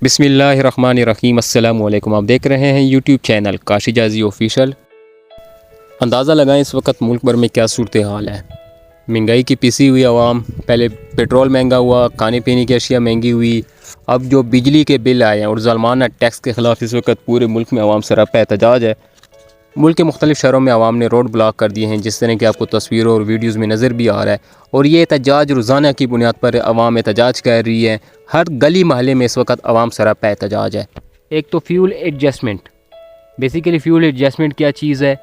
बिस्मिल्लाहिर्रहमानिर्रहीम। अस्सलाम वालेकुम। आप देख रहे हैं यूट्यूब चैनल काशी जाजी ऑफिशियल। अंदाज़ा लगाएं इस वक्त मुल्क भर में क्या सूरत हाल है। महंगाई की पिसी हुई आवाम, पहले पेट्रोल महंगा हुआ, खाने पीने की अशिया महंगी हुई, अब जो बिजली के बिल आए हैं और ज़ालमाना टैक्स के ख़िलाफ़ इस वक्त पूरे मुल्क में आवाम सरापा एहतजाज है। मुल्क के मुख्तलिफ़ शहरों में आवाम ने रोड ब्लॉक कर दिए हैं, जिस तरह की आपको तस्वीरों और वीडियोज़ में नज़र भी आ रहा है। और ये एहतजाज रोज़ाना की बुनियाद पर आवाम एहतजाज कर रही है। हर गली महल्ले में इस वक्त आवाम सरापा एहतजाज है। एक तो fuel adjustment, basically fuel adjustment क्या चीज़ है,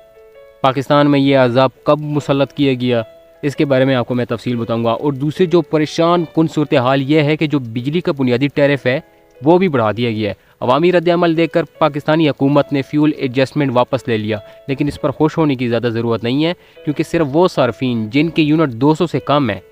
पाकिस्तान में ये अज़ाब कब मुसल्लत किया गया, इसके बारे में आपको मैं तफसील बताऊँगा। और दूसरी जो परेशान कुन सूरत हाल ये है कि जो बिजली का बुनियादी टैरिफ है वो भी बढ़ा दिया गया है। अवामी रद्द-ए-अमल देखकर पाकिस्तानी हुकूमत ने फ्यूल एडजस्टमेंट वापस ले लिया, लेकिन इस पर खुश होने की ज़्यादा ज़रूरत नहीं है, क्योंकि सिर्फ वो सार्फिन जिनके यूनिट 200 से कम है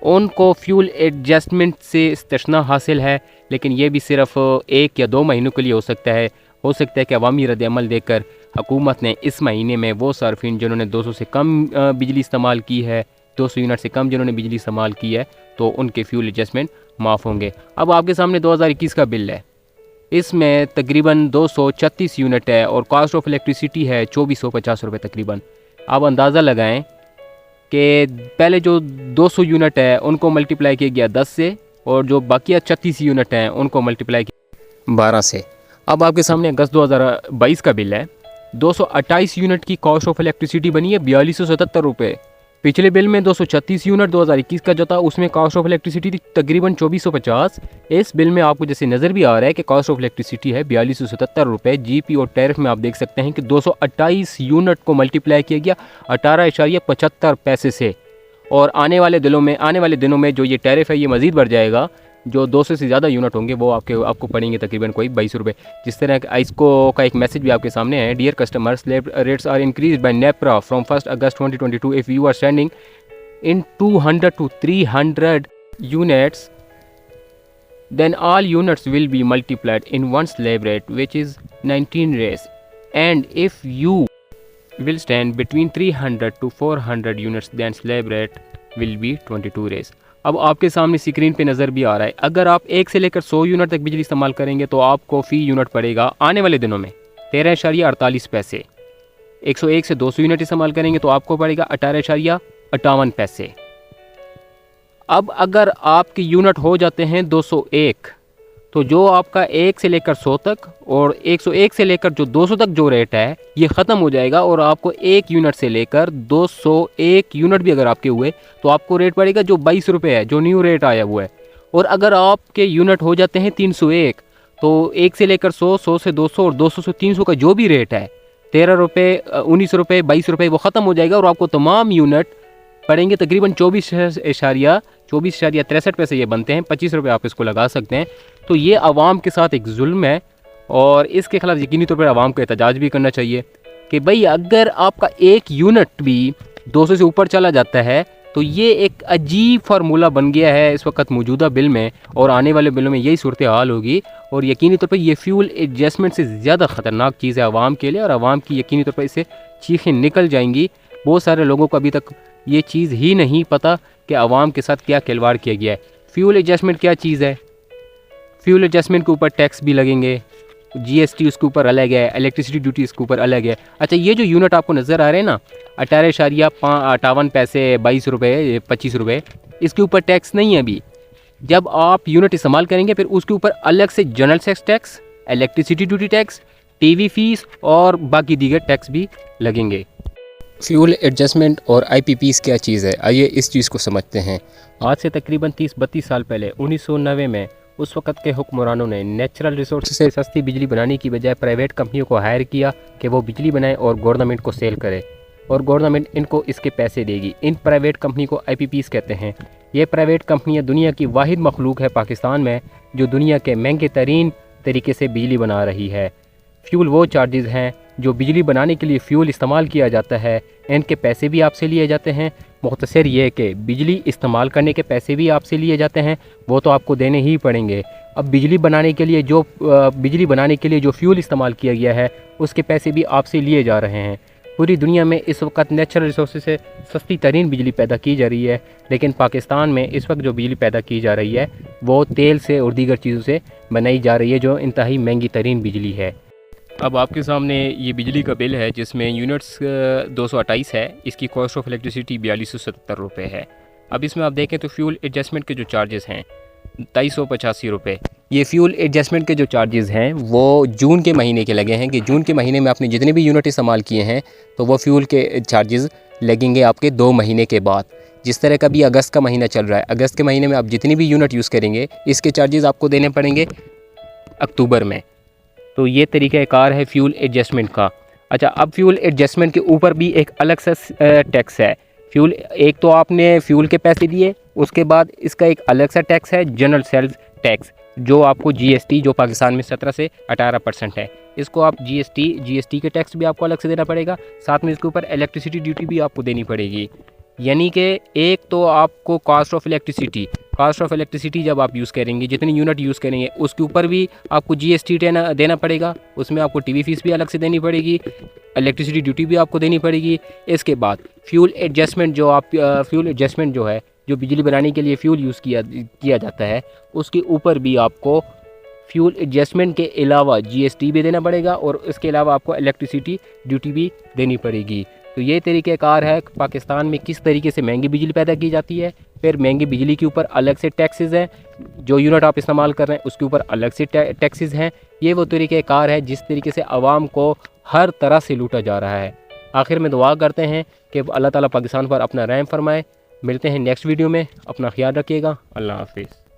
उनको फ्यूल एडजस्टमेंट से इस्तिस्ना हासिल है। लेकिन ये भी सिर्फ 1 या 2 महीनों के लिए हो सकता है कि अवामी रद्द-ए-अमल देखकर हुकूमत ने इस महीने में वो सार्फिन जिन्होंने 200 से कम बिजली इस्तेमाल की है, 200 यूनिट से कम जिन्होंने बिजली इस्तेमाल की है, तो उनके फ्यूल एडजस्टमेंट माफ़ होंगे। अब आपके सामने 2021 का बिल है, इसमें तकरीबन 236 यूनिट है और कॉस्ट ऑफ इलेक्ट्रिसिटी है 2450 रुपये तकरीबन। आप अंदाज़ा लगाएं कि पहले जो 200 यूनिट है उनको मल्टीप्लाई किया गया 10 से, और जो बाकी 36 यूनिट हैं उनको मल्टीप्लाई किया 12 से। अब आपके सामने अगस्त 2022 का बिल है, 228 यूनिट की कॉस्ट ऑफ इलेक्ट्रिसिटी बनी है 4277 रुपये। पिछले बिल में 236 यूनिट 2021 का जो था उसमें कॉस्ट ऑफ इलेक्ट्रिसिटी थी तकरीबन 2450। इस बिल में आपको जैसे नज़र भी आ रहा है कि कॉस्ट ऑफ इलेक्ट्रिसिटी है 4277 रुपये। जीपी और टैरिफ में आप देख सकते हैं कि 228 यूनिट को मल्टीप्लाई किया गया 18.75 पैसे से, और आने वाले दिनों में जो ये टैरिफ है ये मज़ीद बढ़ जाएगा। जो 200 से ज़्यादा यूनिट होंगे वो आपको पड़ेंगे तकरीबन कोई 22 रुपये। जिस तरह आइस्को का एक मैसेज भी आपके सामने है, dear customers, rates are increase by NEPRA from 1 August 2022। If you are standing in 200 to 300 units, then all units will be multiplied in one slab rate, which is 19 rays. And if you will stand between 300 to 400 units, then slab rate will be 22 rays. अब आपके सामने screen पे नज़र भी आ रहा है, अगर आप 1 से लेकर 100 यूनिट तक बिजली इस्तेमाल करेंगे तो आपको फ़ी यूनिट पड़ेगा आने वाले दिनों में 13.48 पैसे। 101 से 200 यूनिट इस्तेमाल करेंगे तो आपको पड़ेगा 18.58 पैसे। अब अगर आपके यूनिट हो जाते हैं 201, तो जो आपका 1 से लेकर 100 तक और 101 से लेकर जो 200 तक जो रेट है ये ख़त्म हो जाएगा, और आपको 1 यूनिट से लेकर 201 यूनिट भी अगर आपके हुए तो आपको रेट पड़ेगा जो 22 रुपये है, जो न्यू रेट आया हुआ है। और अगर आपके यूनिट हो जाते हैं 301, तो 1 से लेकर 100, 100 से 200 और 200 से 300 का जो भी रेट है 13 रुपये, 19 रुपये, 22 रुपये वो ख़त्म हो जाएगा, और आपको तमाम यूनिट पड़ेंगे तकरीबन 24.63 पैसे ये बनते हैं। 25 रुपये आप इसको लगा सकते हैं। तो ये आवाम के साथ एक जुल्म है, और इसके खिलाफ यकीनी तौर पर आवाम को एहतजाज भी करना चाहिए कि भाई अगर आपका 1 यूनिट भी 200 से ऊपर चला जाता है तो ये एक अजीब फार्मूला बन गया है इस वक्त मौजूदा बिल में, और आने वाले बिलों में यही सूरत हाल होगी। और यकीनी तौर पर ये फ्यूल एडजस्टमेंट से ज़्यादा ख़तरनाक चीज़ है आवाम के लिए, और आवाम की यकीनी तौर पर इससे चीखें निकल जाएंगी। बहुत सारे लोगों को अभी तक ये चीज़ ही नहीं पता कि आवाम के साथ क्या खिलवाड़ किया गया है। फ्यूल एडजस्टमेंट क्या चीज़ है, फ्यूल एडजस्टमेंट के ऊपर टैक्स भी लगेंगे, जीएसटी उसके ऊपर अलग है, इलेक्ट्रिसिटी ड्यूटी इसके ऊपर अलग है। अच्छा, ये जो यूनिट आपको नज़र आ रहे हैं ना 18.58 पैसे, 22 रुपये, 25 रुपये, इसके ऊपर टैक्स नहीं है अभी। जब आप यूनिट इस्तेमाल करेंगे फिर उसके ऊपर अलग से general sex tax, electricity duty tax, TV fees और बाकी दीगर टैक्स भी लगेंगे। फ्यूल एडजस्टमेंट और आईपीपीस क्या चीज़ है, आइए इस चीज़ को समझते हैं। आज से तकरीबन 30-32 साल पहले 1990 में उस वक़्त के हुक्मरानों ने नेचुरल रिसोर्स से सस्ती बिजली बनाने की बजाय प्राइवेट कंपनियों को हायर किया कि वो बिजली बनाएं और गवर्नमेंट को सेल करे, और गवर्नमेंट इनको इसके पैसे देगी। इन प्राइवेट कंपनी को आईपीपीस कहते हैं। ये प्राइवेट कंपनियाँ दुनिया की वाहिद मखलूक है पाकिस्तान में जो दुनिया के महंगे तरीन तरीके से बिजली बना रही है। फ्यूल वो चार्जेज़ हैं जो बिजली बनाने के लिए फ्यूल इस्तेमाल किया जाता है, इनके पैसे भी आपसे लिए जाते हैं। मुख्तसर ये कि बिजली इस्तेमाल करने के पैसे भी आपसे लिए जाते हैं, वो तो आपको देने ही पड़ेंगे। अब बिजली बनाने के लिए जो फ्यूल इस्तेमाल किया गया है उसके पैसे भी आपसे लिए जा रहे हैं। पूरी दुनिया में इस वक्त नेचुरल रिसोर्स से सस्ती तरीन बिजली पैदा की जा रही है, लेकिन पाकिस्तान में इस वक्त जो बिजली पैदा की जा रही है वो तेल से और दीगर चीज़ों से बनाई जा रही है, जो इंतहाई महंगी तरीन बिजली है। अब आपके सामने ये बिजली का बिल है जिसमें यूनिट्स 228 है। इसकी कॉस्ट ऑफ इलेक्ट्रिसिटी 4277 रुपये है। अब इसमें आप देखें तो फ्यूल एडजस्टमेंट के जो चार्जेस हैं 2385 रुपये। ये फ्यूल एडजस्टमेंट के जो चार्जेस हैं वो जून के महीने के लगे हैं कि जून के महीने में आपने जितने भी यूनिट इस्तेमाल किए हैं तो वो फ्यूल के चार्जेस लगेंगे आपके 2 महीने के बाद। जिस तरह का भी अगस्त का महीना चल रहा है, अगस्त के महीने में आप जितनी भी यूनिट यूज़ करेंगे इसके चार्जेस आपको देने पड़ेंगे अक्टूबर में। तो ये तरीक़ाकार है फ्यूल एडजस्टमेंट का। अच्छा, अब फ्यूल एडजस्टमेंट के ऊपर भी एक अलग सा टैक्स है। फ्यूल, एक तो आपने फ्यूल के पैसे दिए, उसके बाद इसका एक अलग सा टैक्स है जनरल सेल्स टैक्स, जो आपको जीएसटी, जो पाकिस्तान में 17 से 18% है। इसको आप जीएसटी के टैक्स भी आपको अलग से देना पड़ेगा, साथ में इसके ऊपर इलेक्ट्रिसिटी ड्यूटी भी आपको देनी पड़ेगी। यानी कि एक तो आपको कॉस्ट ऑफ इलेक्ट्रिसिटी जब आप यूज़ करेंगे, जितनी यूनिट यूज़ करेंगे उसके ऊपर भी आपको जीएसटी देना पड़ेगा। उसमें आपको टीवी फीस भी अलग से देनी पड़ेगी, इलेक्ट्रिसिटी ड्यूटी भी आपको देनी पड़ेगी। इसके बाद फ्यूल एडजस्टमेंट जो है, जो बिजली बनाने के लिए फ्यूल यूज़ किया जाता है, उसके ऊपर भी आपको फ्यूल एडजस्टमेंट के अलावा जीएसटी भी देना पड़ेगा और इसके अलावा आपको इलेक्ट्रिसिटी ड्यूटी भी देनी पड़ेगी। तो ये तरीक़ाकार है पाकिस्तान में किस तरीके से महंगी बिजली पैदा की जाती है। फिर महंगी बिजली के ऊपर अलग से टैक्सेस हैं, जो यूनिट आप इस्तेमाल कर रहे हैं उसके ऊपर अलग से टैक्सेस हैं। ये वो तरीक़ाकार है जिस तरीके से आवाम को हर तरह से लूटा जा रहा है। आखिर में दुआ करते हैं कि अल्लाह ताला पाकिस्तान पर अपना रहम फरमाए। मिलते हैं नेक्स्ट वीडियो में, अपना ख्याल रखिएगा। अल्लाह हाफिज़।